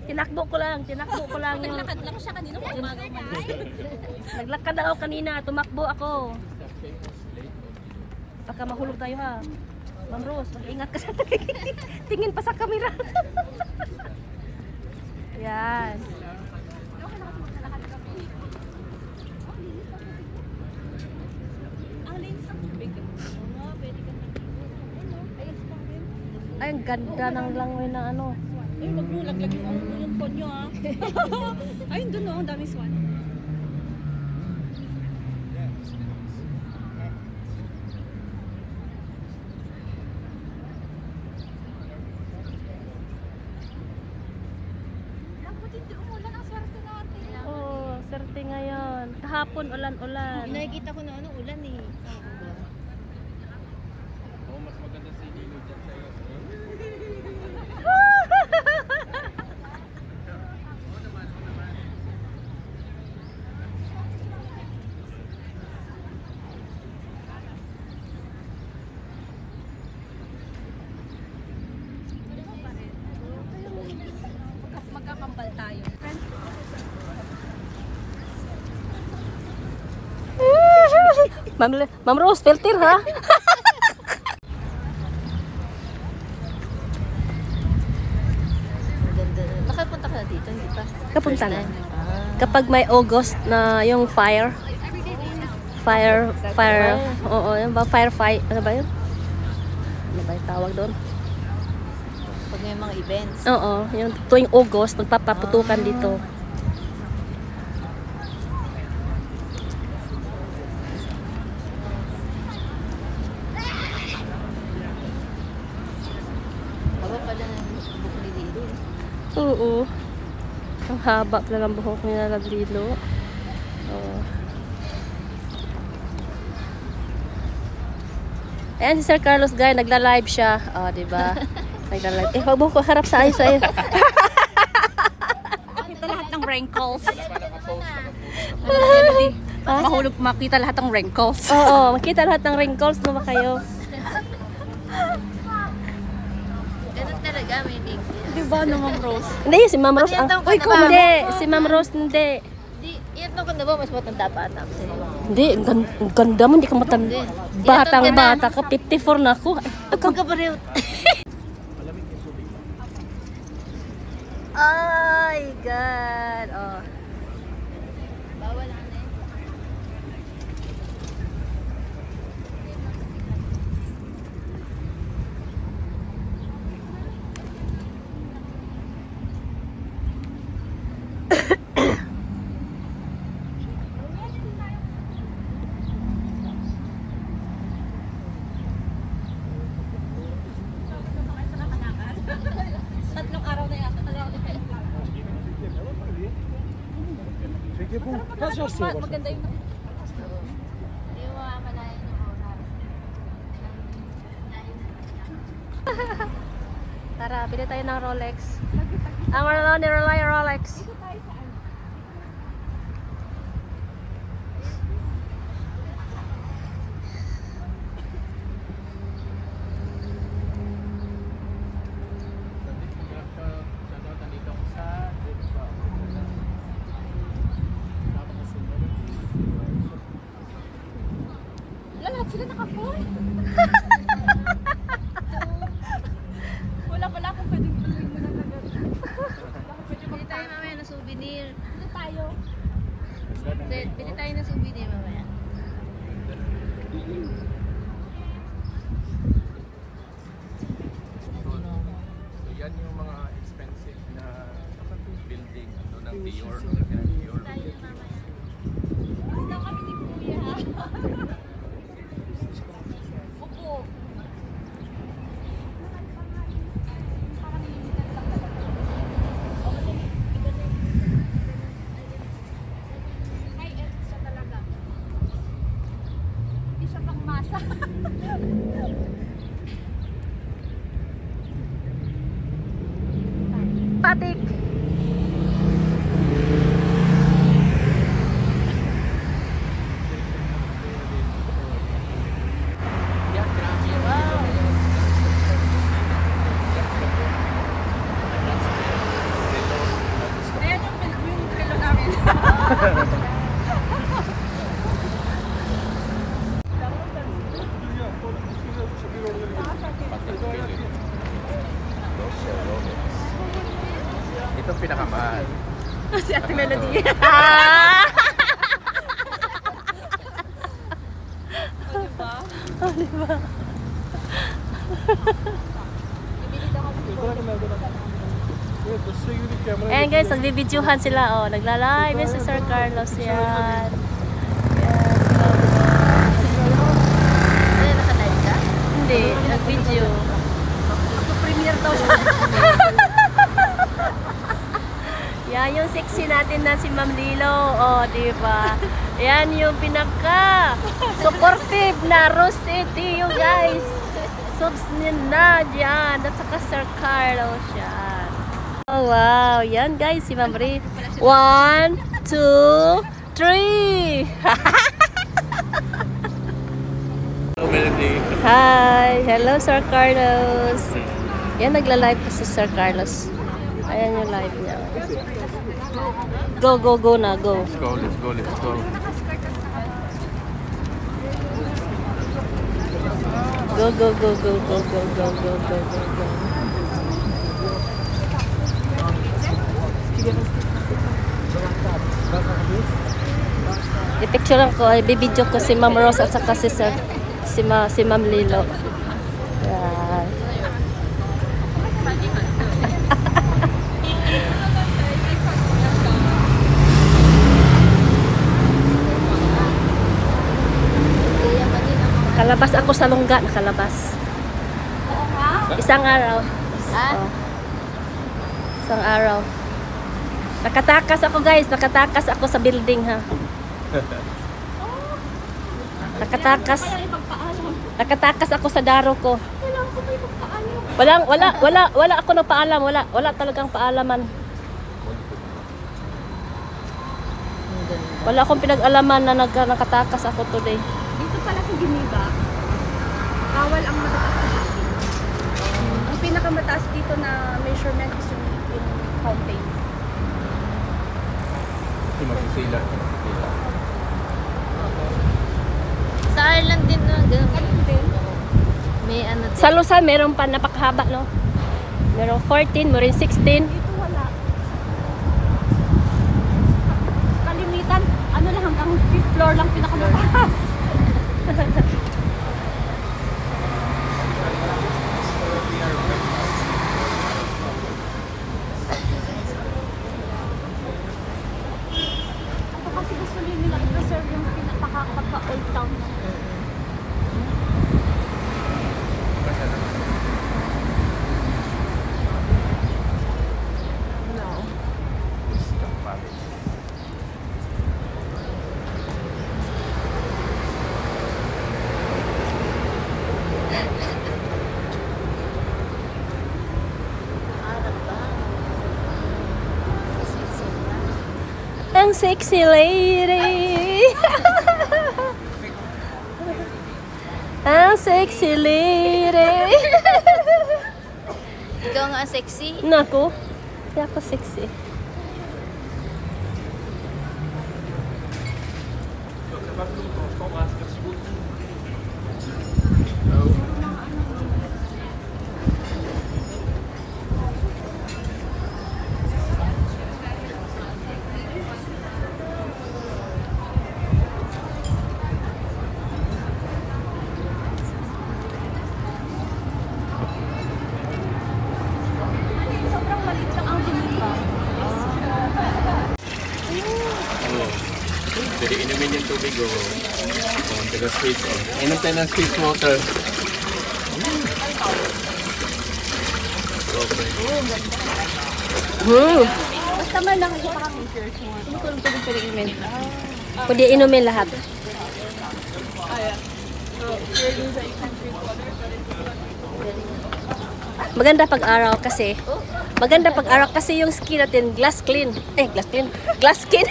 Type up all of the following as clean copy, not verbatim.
Tinakbo ko lang yung... Naglakad lang siya kanina kung umaga umalis. Naglakad ako kanina, tumakbo ako. Baka mahulog tayo ha. Ma'am Rose, mag-ingat ka sa tingin pa sa camera. Yan. Ang linis ang tubig. Oo, pwede ka ayos pa rin. Ay, ang ganda ng langoy na ano. Ay, wag mo laglag yung phone nyo ha. Ay, doon o, ang dami swan. Swerte ngayon. Kahapon ulan-ulan. Nakikita ko na ano, ulan eh. Oo, mas maganda sa inyo dyan sa'yo. Magkakambal tayo. Ma'am Rose, filter ha? Nakapunta ka na dito, hindi pa? Kapunta na. Kapag may August na yung fire. Oo, yung ba? Firefight. Ano ba yun? Ano ba yung tawag doon? Pag may mga events. Oo, yung tuwing August, nagpapaputukan dito. Haba pala ng buhok ni Lilo. Oo. Ang haba pala ng buhok ni Lilo. Oo. Ayan si Sir Carlos Guy, nagla-live siya. Oh, di ba? Nagla-live. Wag mo ko harap sa ayos sa'yo. Makita lahat ng wrinkles. Ha? Mahulog makita lahat ng wrinkles. Oo, makita lahat ng wrinkles mo ba kayo? Ganun talaga, may link. Di ba naman Rose? Hindi, si Ma'am Rose. Uy, hindi. Si Ma'am Rose, hindi. Iyan ka na ba? Mas matanda pa ata ko sa'yo. Hindi, ang ganda mo. Hindi ka matanda. Batang bata ka. 54 na ako. Magkapareho. Ay, God. Oh. Bawal na eh. Tatlong araw na yata. Maganda yung hindi mo mamalayan yung oras. Tara, bili tayo ng Rolex. Ang ano ni Rolex. Lahat sila naka-phone. Wala pala akong pwedeng tuloy mo na agad. Bili tayo mamaya ng souvenir. Bili tayo. Bili tayo ng souvenir mamaya. So yan yung mga expensive na building ng Dior. Tayo mamaya. Basta kami ni Kuya ha. Opo. High-end siya talaga. Hindi siya pang masa. Patik. Yeah, grabe. Ito ang pinakamahal. Si Ate Melody. Ah! Diba? Ayan guys, nagbibidyohan sila. Oh, nagla-live si Sir Carlos. Yan. Ano, naka-live ka? Hindi, nag-video. Premiere daw siya. Yan yung sexy natin na si Ma'am Lilo. Oh, di ba? Yan yung pinaka supportive na Rose City, you guys. Subs na dyan. At saka Sir Carlos yan. Oh, wow. Yan guys, si Ma'am Ri. 1, 2, 3. Hello, Melody. Hi. Hello, Sir Carlos. Yan, nagla-live po si Sir Carlos. Ayan yung live niya. Go, go, go na. Go. Let's go, let's go, let's go. Go, go, go, go, go, go, go, go, go, go, go. I-picturean ko, i-video ko si Ma'am Rose at saka si Sir, si Ma'am Lilo. Yan. Nakalabas ako sa lungga, nakalabas. Isang araw. Oh. Isang araw. Nakatakas ako guys, nakatakas ako sa building ha. Nakatakas ako sa daro ko. Wala ako nagpaalam, wala talagang paalaman. Wala akong pinag-alaman na nakatakas ako today. Dito pala sa Geneva, bawal ang mataas na building. Ang pinakamataas dito na measurement is yung fountain. Ito magsisila. Sa Ireland din na ganun din. May ano din. Sa Luzon, meron pa napakahaba, no? Meron 14, meron 16. Dito wala. Kalimitan, ano lang hanggang 5th floor lang pinakamataas. Ako kasi gusto nila i-preserve yung pinapaka-old town. Ang sexy lady. Ang sexy lady. Ikaw nga sexy. Naku, hindi ako sexy. Sobrang maliit lang ang Geneva. Jadi inumin yung tubig o. Oh, taga sweet. Oh. Inom tayo ng sweet water. Basta man lang ito parang research mo. Tumutulong-tulong pa rin imen. Pwede inumin lahat. Maganda pag araw kasi yung skin natin glass clean. Glass skin.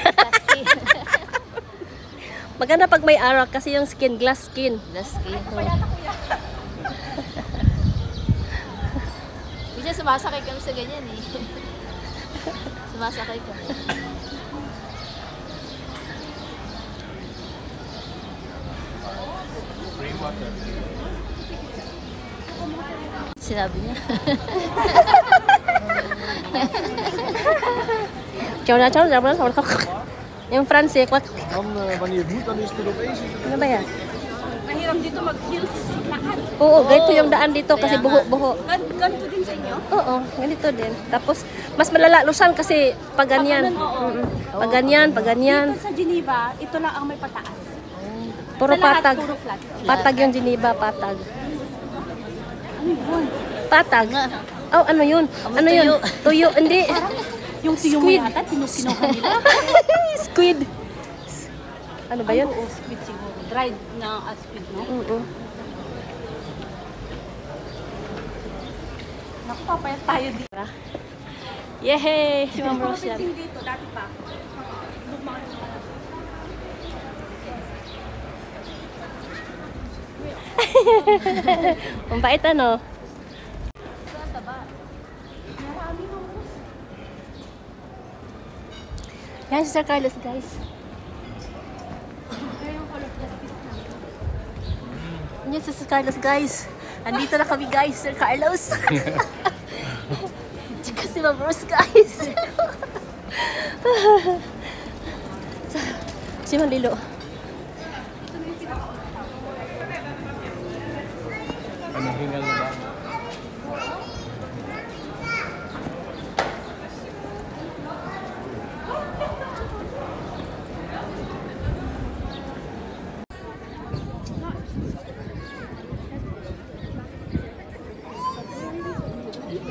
Maganda pag may araw kasi yung skin glass skin. Minsan sumasakay kami sa ganyan eh. Sumasakay kami. Free water. Sinabi niya. Ciao na, ciao na. Yung Francis, what? Dan, wanneer het moet, dan is het er opeens. Ano ba yan? Mahirap dito mag-heels. Lakad. Oo, ganito yung daan dito kasi buho-buho. Ganito din sa inyo? Oo, ganito din. Tapos, mas malala, Luzon kasi pag ganyan. Pag ganyan, pag ganyan. Dito sa Geneva, ito lang ang may pataas. Puro Sa lahat, patag. puro flat. Patag yung Geneva, patag. Ano yun? Patag. Oh, ano yun? Ano yun? Tuyo, hindi. Yung tuyo mo Squid. yata, kinuha nila. Squid. Ano ba yun? Oo, squid siguro. Dried na squid, no? Oo. Naku, papayat tayo dito. Yehey! Si Ma'am Rose yan. Pwede dito, dati pa. Ang bait ano? Yan si Sir Carlos, guys. Yan si Sir Carlos, guys. Andito na kami, guys, Sir Carlos. Tsaka si Ma'am Rose, guys. Si Malilo. Ano, hingal na ba?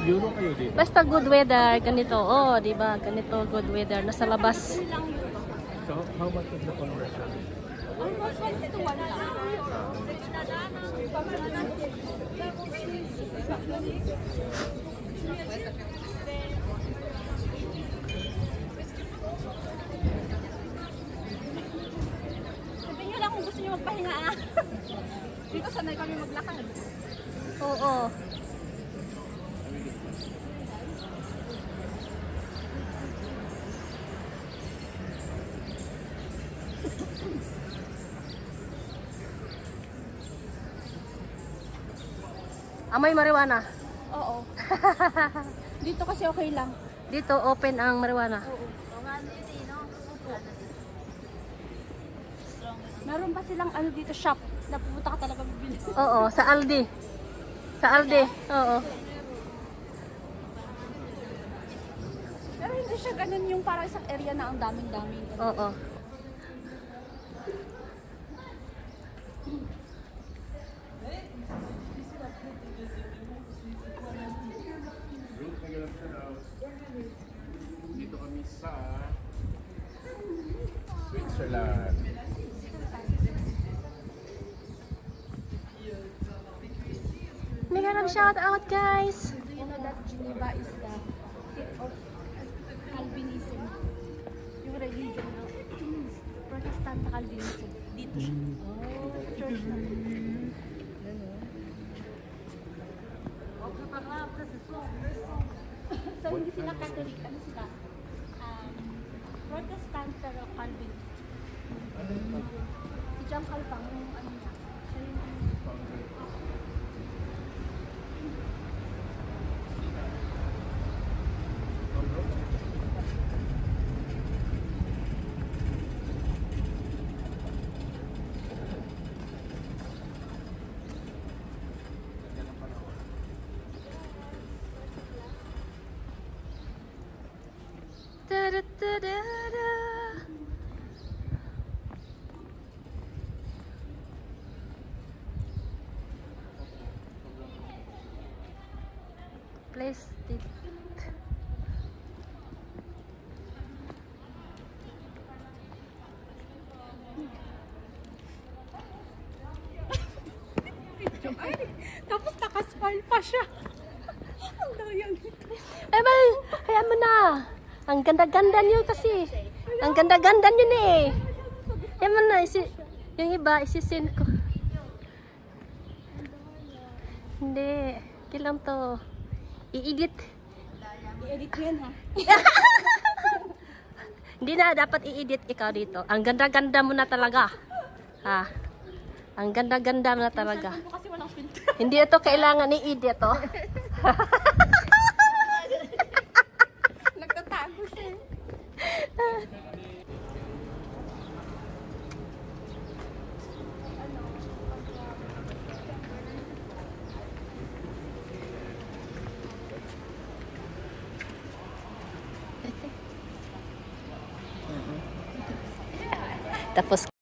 Euro kayo dito? Basta good weather, ganito. Oh, di ba? Ganito good weather. Nasa labas. So, how much is the conversion? Almost 1 to 1 lang. Sabihin nyo lang kung gusto nyo magpahinga. Dito sanay kami maglakad. Oo. Amoy marijuana. Oo. Dito kasi okay lang. Dito open ang marijuana. Meron pa silang ano dito shop na pupunta ka talaga bibili. Oo, sa Aldi. Sa Aldi. Oo. Pero hindi siya ganun yung parang isang area na ang daming-daming. Oo. Dito kami sa Switzerland. May ganang shout out, guys. You know that Geneva is the seat of Calvinism. Yung religion na Protestant Calvinism. Dito siya. Church na. So hindi sila Catholic, ano sila? Protestant pero Calvinist. Si John Calvin, yung ano niya. Siya yung Da-da-da-da-da. Plastic. Tapos nakasmile pa siya. Ang dayang. Eh, ba, hayaan mo na. Ang ganda-ganda niyo kasi. Ang ganda-ganda niyo eh. Hayaan mo na. Yung iba, isisin ko. Hindi. Kailan to? I-edit. I-edit mo yan ha. Hindi na, dapat i-edit ikaw dito. Ang ganda-ganda mo na talaga. Ha? Ang ganda-ganda mo na talaga. Cellphone ko kasi walang filter. Hindi ito kailangan i-edit, oh. Tapos